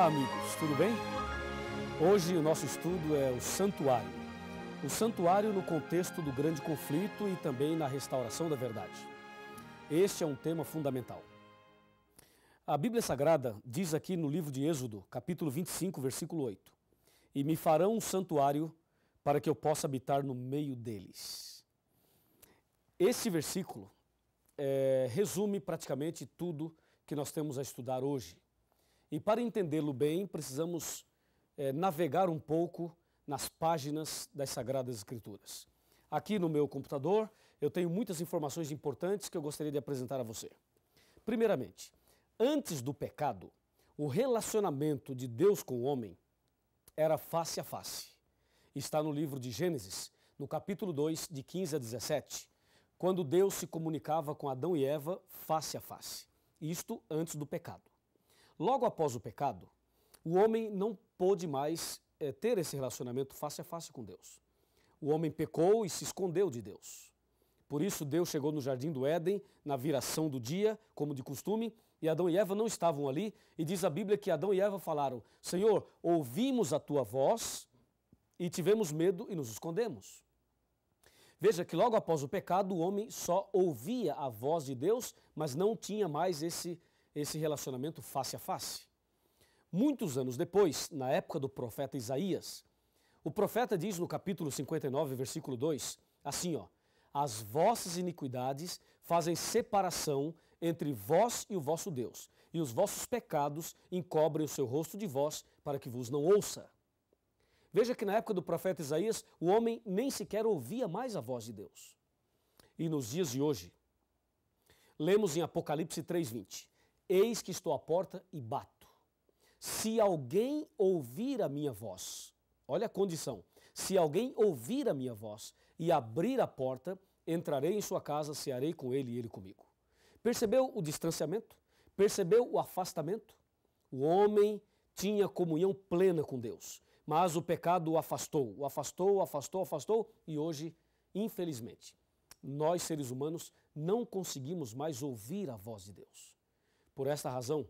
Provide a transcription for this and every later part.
amigos, tudo bem? Hoje o nosso estudo é o santuário. O santuário no contexto do grande conflito e também na restauração da verdade. Este é um tema fundamental. A Bíblia Sagrada diz aqui no livro de Êxodo, capítulo 25, versículo 8: "E me farão um santuário para que eu possa habitar no meio deles." Esse versículo resume praticamente tudo que nós temos a estudar hoje. E para entendê-lo bem, precisamos navegar um pouco nas páginas das Sagradas Escrituras. Aqui no meu computador, eu tenho muitas informações importantes que eu gostaria de apresentar a você. Primeiramente, antes do pecado, o relacionamento de Deus com o homem era face a face. Está no livro de Gênesis, no capítulo 2, de 15 a 17, quando Deus se comunicava com Adão e Eva face a face. Isto antes do pecado. Logo após o pecado, o homem não pôde mais ter esse relacionamento face a face com Deus. O homem pecou e se escondeu de Deus. Por isso Deus chegou no jardim do Éden, na viração do dia, como de costume, e Adão e Eva não estavam ali, e diz a Bíblia que Adão e Eva falaram: "Senhor, ouvimos a tua voz e tivemos medo e nos escondemos." Veja que logo após o pecado, o homem só ouvia a voz de Deus, mas não tinha mais esse relacionamento face a face. Muitos anos depois, na época do profeta Isaías, o profeta diz no capítulo 59, versículo 2, assim, "As vossas iniquidades fazem separação entre vós e o vosso Deus, e os vossos pecados encobrem o seu rosto de vós, para que vos não ouça." Veja que na época do profeta Isaías, o homem nem sequer ouvia mais a voz de Deus. E nos dias de hoje, lemos em Apocalipse 3:20, "Eis que estou à porta e bato. Se alguém ouvir a minha voz," olha a condição, "se alguém ouvir a minha voz e abrir a porta, entrarei em sua casa, cearei com ele e ele comigo." Percebeu o distanciamento? Percebeu o afastamento? O homem tinha comunhão plena com Deus, mas o pecado o afastou, e hoje, infelizmente, nós seres humanos não conseguimos mais ouvir a voz de Deus. Por esta razão,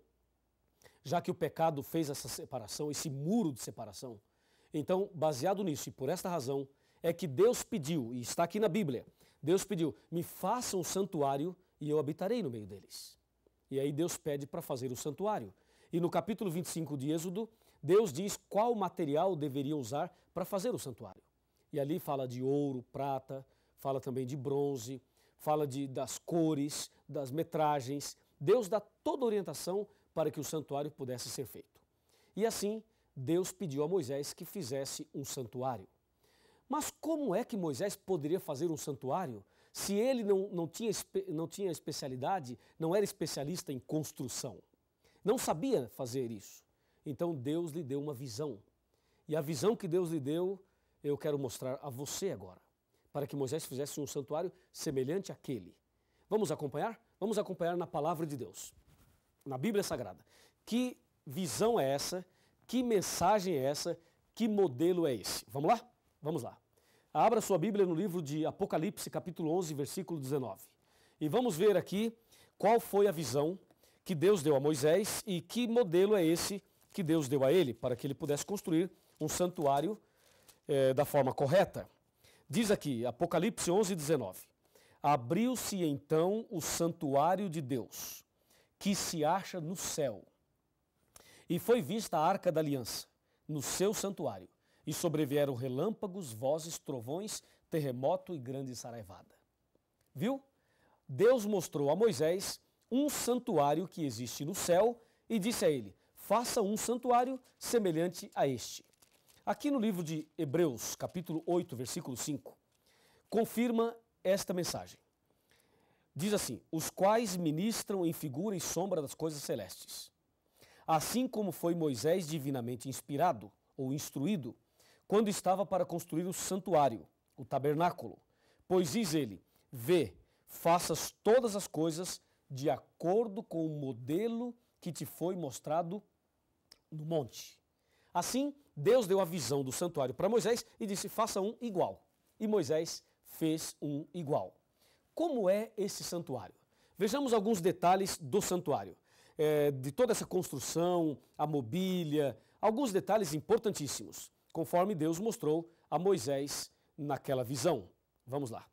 já que o pecado fez essa separação, esse muro de separação, então, baseado nisso e por esta razão, é que Deus pediu, e está aqui na Bíblia, Deus pediu: "Me façam um santuário e eu habitarei no meio deles." E aí Deus pede para fazer o santuário. E no capítulo 25 de Êxodo, Deus diz qual material deveria usar para fazer o santuário. E ali fala de ouro, prata, fala também de bronze, fala das cores, das metragens. Deus dá toda a orientação para que o santuário pudesse ser feito. E assim, Deus pediu a Moisés que fizesse um santuário. Mas como é que Moisés poderia fazer um santuário se ele não tinha especialidade, não era especialista em construção? Não sabia fazer isso. Então Deus lhe deu uma visão. E a visão que Deus lhe deu, eu quero mostrar a você agora, para que Moisés fizesse um santuário semelhante àquele. Vamos acompanhar? Vamos acompanhar na palavra de Deus, na Bíblia Sagrada. Que visão é essa? Que mensagem é essa? Que modelo é esse? Vamos lá? Vamos lá. Abra sua Bíblia no livro de Apocalipse, capítulo 11, versículo 19. E vamos ver aqui qual foi a visão que Deus deu a Moisés e que modelo é esse que Deus deu a ele, para que ele pudesse construir um santuário da forma correta. Diz aqui, Apocalipse 11, 19. "Abriu-se então o santuário de Deus, que se acha no céu, e foi vista a arca da aliança no seu santuário, e sobrevieram relâmpagos, vozes, trovões, terremoto e grande saraivada." Viu? Deus mostrou a Moisés um santuário que existe no céu e disse a ele: "Faça um santuário semelhante a este." Aqui no livro de Hebreus, capítulo 8, versículo 5, confirma esta mensagem. Diz assim: "Os quais ministram em figura e sombra das coisas celestes. Assim como foi Moisés divinamente inspirado ou instruído, quando estava para construir o santuário, o tabernáculo. Pois diz ele: Vê, faças todas as coisas de acordo com o modelo que te foi mostrado no monte." Assim, Deus deu a visão do santuário para Moisés e disse: "Faça um igual." E Moisés fez um igual. Como é esse santuário? Vejamos alguns detalhes do santuário. de toda essa construção, a mobília, alguns detalhes importantíssimos, conforme Deus mostrou a Moisés naquela visão. Vamos lá.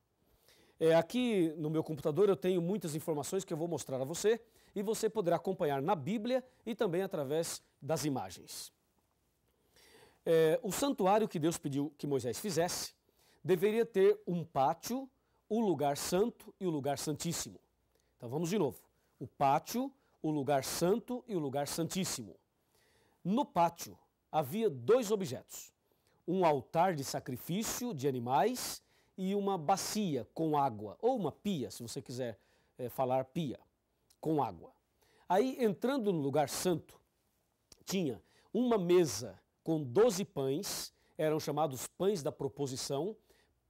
Aqui no meu computador eu tenho muitas informações que eu vou mostrar a você e você poderá acompanhar na Bíblia e também através das imagens. O santuário que Deus pediu que Moisés fizesse deveria ter um pátio, o lugar santo e o lugar santíssimo. Então vamos de novo. O pátio, o lugar santo e o lugar santíssimo. No pátio havia dois objetos. Um altar de sacrifício de animais e uma bacia com água, ou uma pia, se você quiser falar pia, com água. Aí, entrando no lugar santo, tinha uma mesa com 12 pães, eram chamados pães da proposição,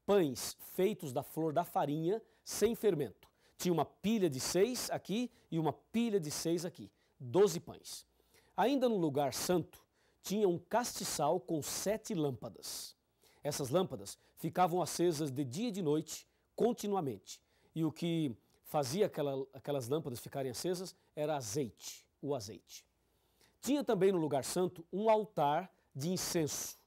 pães feitos da flor da farinha, sem fermento. Tinha uma pilha de 6 aqui e uma pilha de 6 aqui, 12 pães. Ainda no lugar santo, tinha um castiçal com 7 lâmpadas. Essas lâmpadas ficavam acesas de dia e de noite, continuamente. E o que fazia aquelas lâmpadas ficarem acesas era azeite, o azeite. Tinha também no lugar santo um altar de incenso.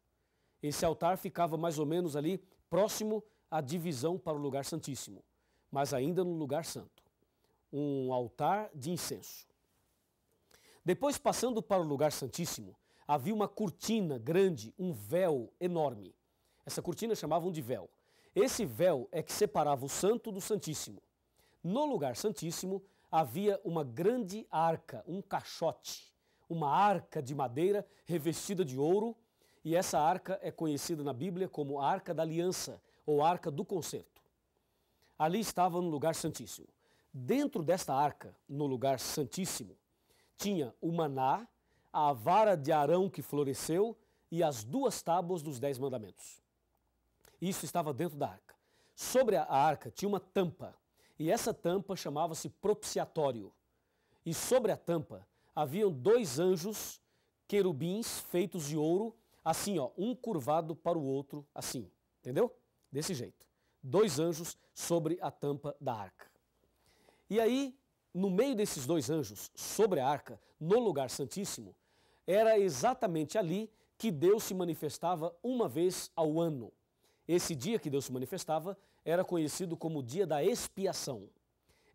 Esse altar ficava mais ou menos ali próximo à divisão para o lugar santíssimo, mas ainda no lugar santo. Um altar de incenso. Depois, passando para o lugar santíssimo, havia uma cortina grande, um véu enorme. Essa cortina chamavam de véu. Esse véu é que separava o santo do santíssimo. No lugar santíssimo havia uma grande arca, um caixote, uma arca de madeira revestida de ouro, e essa arca é conhecida na Bíblia como a Arca da Aliança ou Arca do Concerto. Ali estava no lugar santíssimo. Dentro desta arca, no lugar santíssimo, tinha o maná, a vara de Arão que floresceu e as 2 tábuas dos 10 mandamentos. Isso estava dentro da arca. Sobre a arca tinha uma tampa, e essa tampa chamava-se propiciatório. E sobre a tampa haviam 2 anjos querubins feitos de ouro, assim, ó, um curvado para o outro, assim, entendeu? Desse jeito. 2 anjos sobre a tampa da arca. E aí, no meio desses 2 anjos, sobre a arca, no lugar santíssimo, era exatamente ali que Deus se manifestava uma vez ao ano. Esse dia que Deus se manifestava era conhecido como o dia da expiação.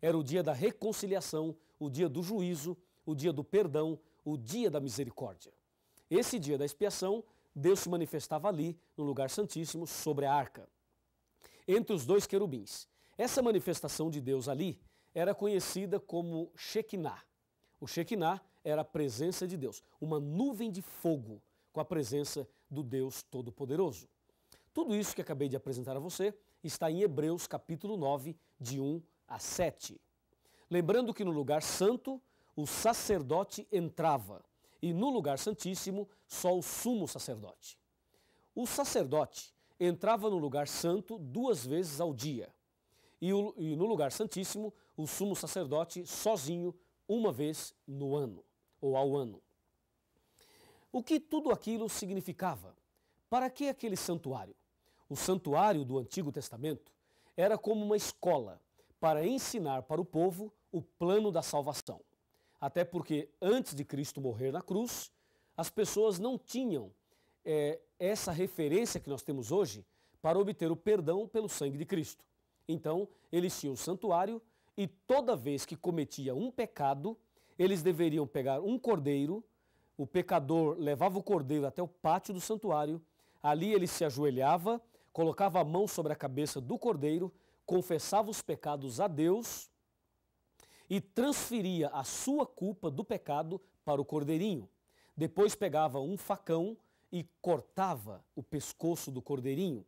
Era o dia da reconciliação, o dia do juízo, o dia do perdão, o dia da misericórdia. Esse dia da expiação, Deus se manifestava ali, no lugar santíssimo, sobre a arca, entre os 2 querubins. Essa manifestação de Deus ali era conhecida como Shekinah. O Shekinah era a presença de Deus, uma nuvem de fogo com a presença do Deus Todo-Poderoso. Tudo isso que acabei de apresentar a você está em Hebreus capítulo 9, de 1 a 7. Lembrando que no lugar santo, o sacerdote entrava, e no lugar santíssimo, só o sumo sacerdote. O sacerdote entrava no lugar santo 2 vezes ao dia, e no lugar santíssimo, o sumo sacerdote sozinho, 1 vez no ano, ou ao ano. O que tudo aquilo significava? Para que aquele santuário? O santuário do Antigo Testamento era como uma escola para ensinar para o povo o plano da salvação. Até porque antes de Cristo morrer na cruz, as pessoas não tinham essa referência que nós temos hoje para obter o perdão pelo sangue de Cristo. Então, eles tinham o santuário e toda vez que cometia um pecado, eles deveriam pegar um cordeiro, o pecador levava o cordeiro até o pátio do santuário, ali ele se ajoelhava, colocava a mão sobre a cabeça do cordeiro, confessava os pecados a Deus e transferia a sua culpa do pecado para o cordeirinho. Depois pegava um facão e cortava o pescoço do cordeirinho.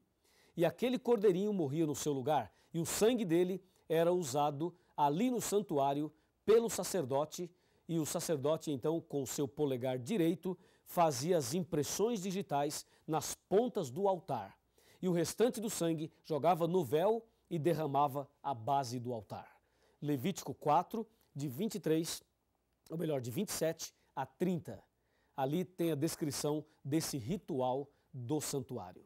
E aquele cordeirinho morria no seu lugar, e o sangue dele era usado ali no santuário pelo sacerdote, e o sacerdote então com o seu polegar direito fazia as impressões digitais nas pontas do altar. E o restante do sangue jogava no véu e derramava à base do altar. Levítico 4, de 27 a 30. Ali tem a descrição desse ritual do santuário.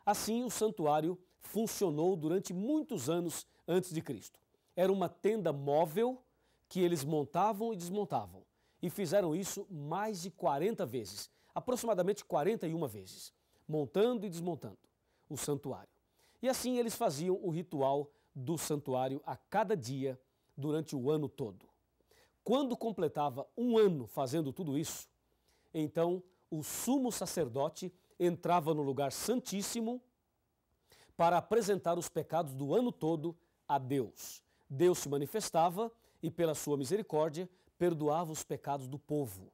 Assim, o santuário funcionou durante muitos anos antes de Cristo. Era uma tenda móvel que eles montavam e desmontavam. e fizeram isso mais de 40 vezes, aproximadamente 41 vezes, montando e desmontando o santuário. E assim eles faziam o ritual do santuário a cada dia durante o ano todo. Quando completava um ano fazendo tudo isso, então o sumo sacerdote entrava no lugar santíssimo para apresentar os pecados do ano todo a Deus. Deus se manifestava e, pela sua misericórdia, perdoava os pecados do povo.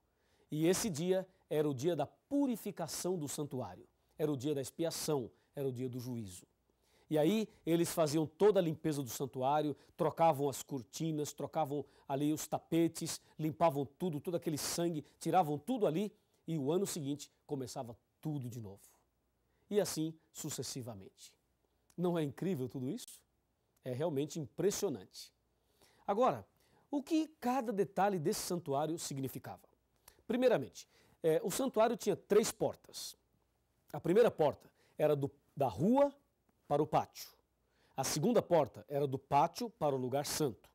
E esse dia era o dia da purificação do santuário, era o dia da expiação, era o dia do juízo. E aí eles faziam toda a limpeza do santuário, trocavam as cortinas, trocavam ali os tapetes, limpavam tudo, todo aquele sangue, tiravam tudo ali e o ano seguinte começava tudo de novo. E assim sucessivamente. Não é incrível tudo isso? É realmente impressionante. Agora, o que cada detalhe desse santuário significava? Primeiramente, o santuário tinha 3 portas. A primeira porta era da rua para o pátio. A segunda porta era do pátio para o lugar santo.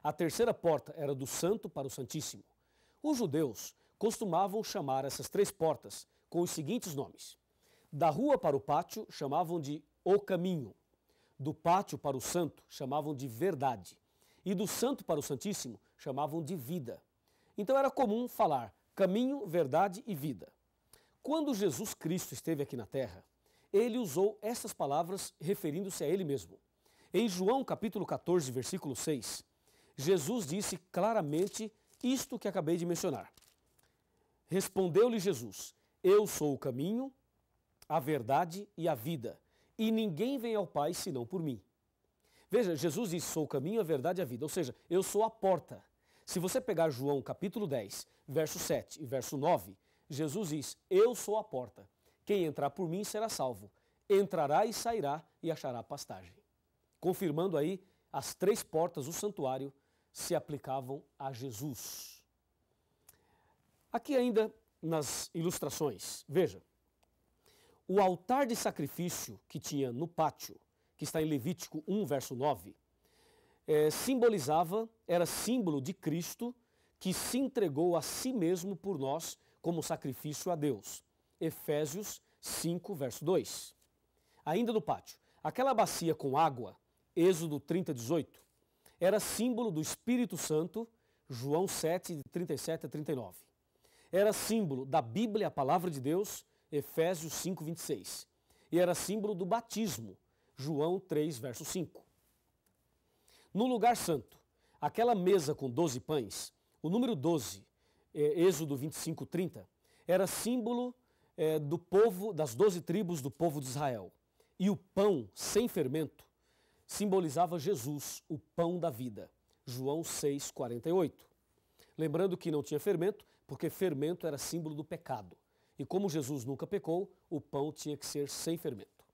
A terceira porta era do santo para o santíssimo. Os judeus costumavam chamar essas 3 portas com os seguintes nomes. Da rua para o pátio chamavam de o caminho. Do pátio para o santo chamavam de verdade. E do santo para o santíssimo chamavam de vida. Então era comum falar caminho, verdade e vida. Quando Jesus Cristo esteve aqui na terra, ele usou essas palavras referindo-se a ele mesmo. Em João capítulo 14, versículo 6, Jesus disse claramente isto que acabei de mencionar. Respondeu-lhe Jesus: eu sou o caminho, a verdade e a vida, e ninguém vem ao Pai senão por mim. Veja, Jesus disse: sou o caminho, a verdade e a vida, ou seja, eu sou a porta. Se você pegar João capítulo 10, verso 7 e verso 9, Jesus diz: eu sou a porta. Quem entrar por mim será salvo. Entrará e sairá e achará pastagem. Confirmando aí, as 3 portas do santuário se aplicavam a Jesus. Aqui ainda nas ilustrações, veja, o altar de sacrifício que tinha no pátio, que está em Levítico 1, verso 9, era símbolo de Cristo que se entregou a si mesmo por nós como sacrifício a Deus. Efésios 5, verso 2. Ainda no pátio, aquela bacia com água, Êxodo 30, 18, era símbolo do Espírito Santo, João 7, de 37 a 39. Era símbolo da Bíblia, a palavra de Deus, Efésios 5, 26. E era símbolo do batismo, João 3, verso 5. No lugar santo, aquela mesa com 12 pães, o número 12, Êxodo 25, 30, era símbolo do povo, das 12 tribos do povo de Israel. E o pão sem fermento simbolizava Jesus, o pão da vida. João 6, 48. Lembrando que não tinha fermento, porque fermento era símbolo do pecado. E como Jesus nunca pecou, o pão tinha que ser sem fermento.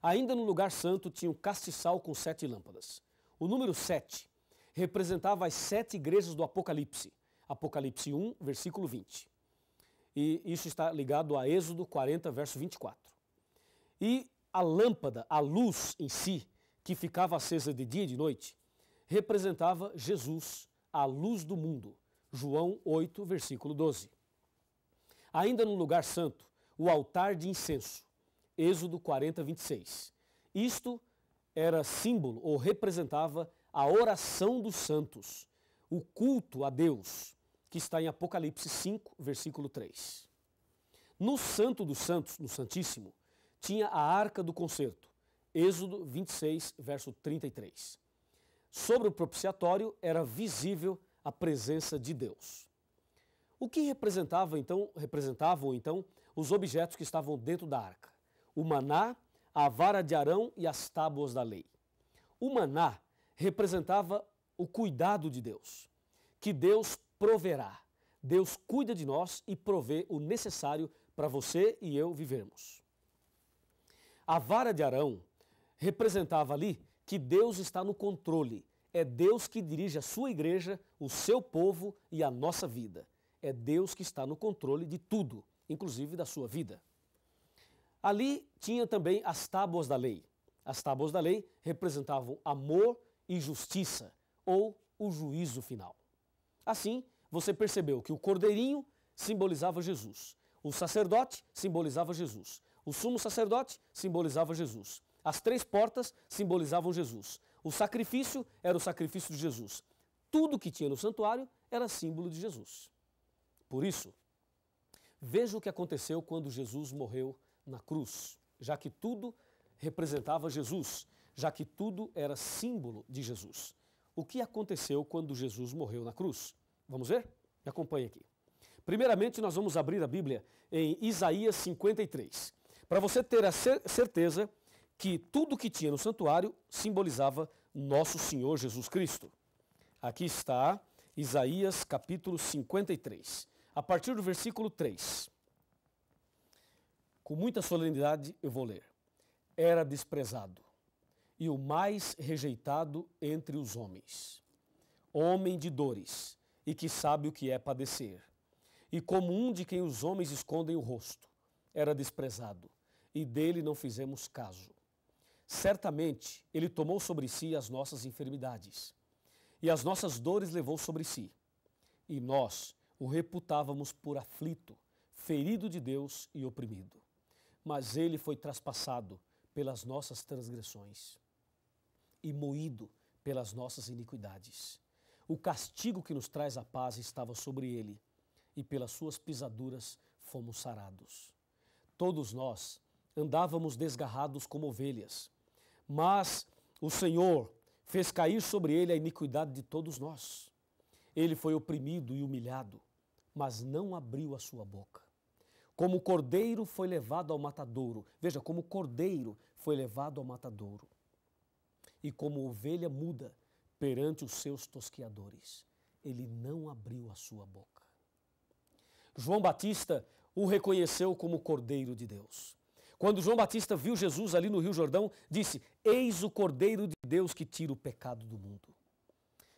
Ainda no lugar santo tinha um castiçal com 7 lâmpadas. O número 7 representava as 7 igrejas do Apocalipse. Apocalipse 1, versículo 20. E isso está ligado a Êxodo 40, verso 24. E a lâmpada, a luz em si, que ficava acesa de dia e de noite, representava Jesus, a luz do mundo. João 8, versículo 12. Ainda no lugar santo, o altar de incenso. Êxodo 40, 26. Isto era símbolo ou representava a oração dos santos, o culto a Deus, que está em Apocalipse 5, versículo 3. No Santo dos Santos, no Santíssimo, tinha a Arca do Concerto, Êxodo 26, verso 33. Sobre o propiciatório era visível a presença de Deus. O que representavam então os objetos que estavam dentro da arca? O maná, a vara de Arão e as tábuas da lei. O maná representava o cuidado de Deus, que Deus proverá. Deus cuida de nós e provê o necessário para você e eu vivermos. A vara de Arão representava ali que Deus está no controle. É Deus que dirige a sua igreja, o seu povo e a nossa vida. É Deus que está no controle de tudo, inclusive da sua vida. Ali tinha também as tábuas da lei. As tábuas da lei representavam amor e justiça, ou o juízo final. Assim, você percebeu que o cordeirinho simbolizava Jesus, o sacerdote simbolizava Jesus, o sumo sacerdote simbolizava Jesus, as 3 portas simbolizavam Jesus, o sacrifício era o sacrifício de Jesus. Tudo que tinha no santuário era símbolo de Jesus. Por isso, veja o que aconteceu quando Jesus morreu na cruz, já que tudo representava Jesus, já que tudo era símbolo de Jesus. O que aconteceu quando Jesus morreu na cruz? Vamos ver? Me acompanhe aqui. Primeiramente, nós vamos abrir a Bíblia em Isaías 53, para você ter a certeza que tudo que tinha no santuário simbolizava nosso Senhor Jesus Cristo. Aqui está Isaías capítulo 53, a partir do versículo 3. Com muita solenidade eu vou ler. Era desprezado e o mais rejeitado entre os homens, homem de dores e que sabe o que é padecer, e como um de quem os homens escondem o rosto, era desprezado e dele não fizemos caso. Certamente ele tomou sobre si as nossas enfermidades e as nossas dores levou sobre si, e nós o reputávamos por aflito, ferido de Deus e oprimido. Mas ele foi traspassado pelas nossas transgressões e moído pelas nossas iniquidades. O castigo que nos traz a paz estava sobre ele, e pelas suas pisaduras fomos sarados. Todos nós andávamos desgarrados como ovelhas, mas o Senhor fez cair sobre ele a iniquidade de todos nós. Ele foi oprimido e humilhado, mas não abriu a sua boca. Como cordeiro foi levado ao matadouro. Veja, como cordeiro foi levado ao matadouro. E como ovelha muda perante os seus tosqueadores. Ele não abriu a sua boca. João Batista o reconheceu como Cordeiro de Deus. Quando João Batista viu Jesus ali no Rio Jordão, disse: eis o Cordeiro de Deus que tira o pecado do mundo.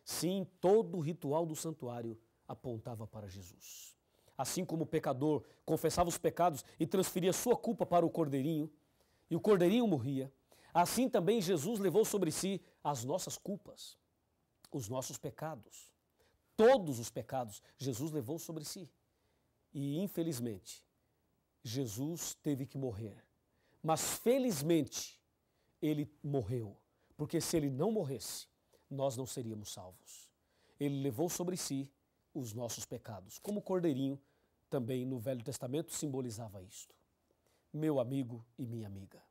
Sim, todo o ritual do santuário apontava para Jesus. Assim como o pecador confessava os pecados e transferia sua culpa para o cordeirinho, e o cordeirinho morria, assim também Jesus levou sobre si as nossas culpas, os nossos pecados. Todos os pecados Jesus levou sobre si. E, infelizmente, Jesus teve que morrer. Mas, felizmente, ele morreu. Porque se ele não morresse, nós não seríamos salvos. Ele levou sobre si os nossos pecados. Como o cordeirinho, também no Velho Testamento, simbolizava isto. Meu amigo e minha amiga.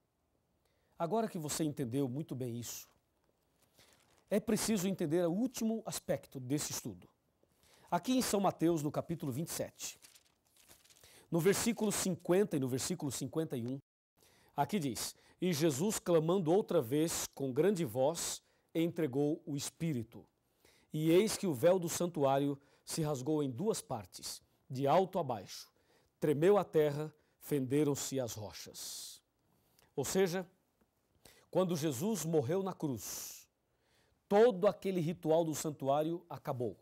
Agora que você entendeu muito bem isso, é preciso entender o último aspecto desse estudo. Aqui em São Mateus, no capítulo 27, no versículo 50 e no versículo 51, aqui diz: e Jesus, clamando outra vez com grande voz, entregou o Espírito. E eis que o véu do santuário se rasgou em 2 partes, de alto a baixo. Tremeu a terra, fenderam-se as rochas. Ou seja, quando Jesus morreu na cruz, todo aquele ritual do santuário acabou.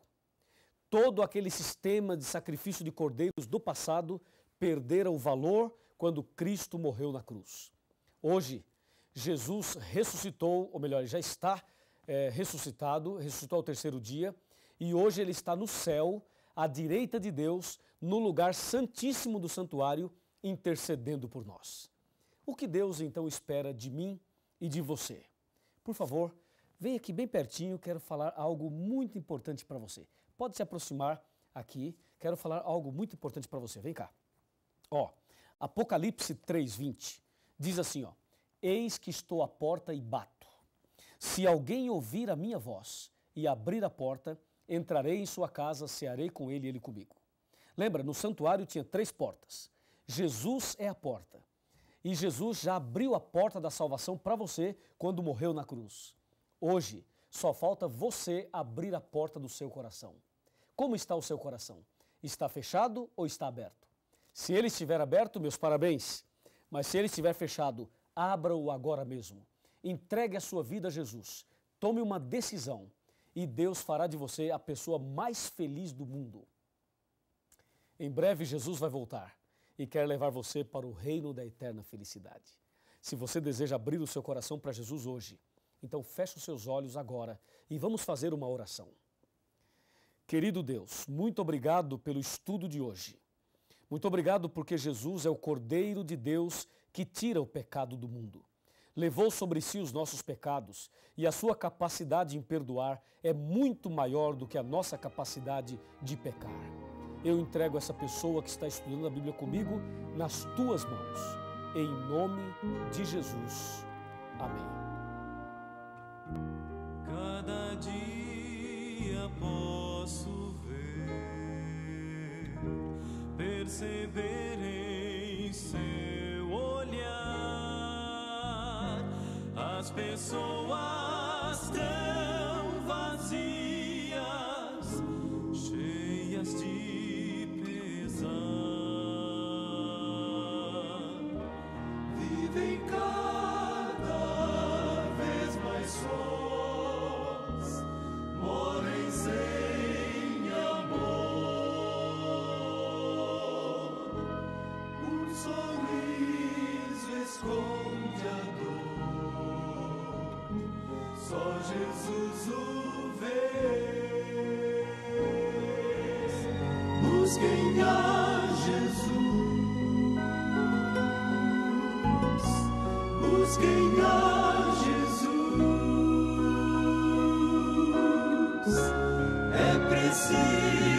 Todo aquele sistema de sacrifício de cordeiros do passado perdera o valor quando Cristo morreu na cruz. Hoje, Jesus ressuscitou, ou melhor, já está ressuscitou ao 3º dia, e hoje ele está no céu, à direita de Deus, no lugar santíssimo do santuário, intercedendo por nós. O que Deus então espera de mim e de você? Por favor, vem aqui bem pertinho, quero falar algo muito importante para você. Pode se aproximar aqui, quero falar algo muito importante para você. Vem cá. Apocalipse 3:20 diz assim, eis que estou à porta e bato. Se alguém ouvir a minha voz e abrir a porta, entrarei em sua casa, cearei com ele e ele comigo. Lembra, no santuário tinha 3 portas. Jesus é a porta. E Jesus já abriu a porta da salvação para você quando morreu na cruz. Hoje, só falta você abrir a porta do seu coração. Como está o seu coração? Está fechado ou está aberto? Se ele estiver aberto, meus parabéns. Mas se ele estiver fechado, abra-o agora mesmo. Entregue a sua vida a Jesus. Tome uma decisão e Deus fará de você a pessoa mais feliz do mundo. Em breve Jesus vai voltar e quer levar você para o reino da eterna felicidade. Se você deseja abrir o seu coração para Jesus hoje, então feche os seus olhos agora e vamos fazer uma oração. Querido Deus, muito obrigado pelo estudo de hoje. Muito obrigado porque Jesus é o Cordeiro de Deus que tira o pecado do mundo. Levou sobre si os nossos pecados e a sua capacidade em perdoar é muito maior do que a nossa capacidade de pecar. Eu entrego essa pessoa que está estudando a Bíblia comigo nas tuas mãos. Em nome de Jesus. Amém. Cada dia posso ver, perceber em seu olhar as pessoas tão vazias, cheias de pesar, vivem cada vez mais sós, morrem sem amor. Um sorriso esconde a dor, só Jesus o vê. Busquem a Jesus, busquem a Jesus. É preciso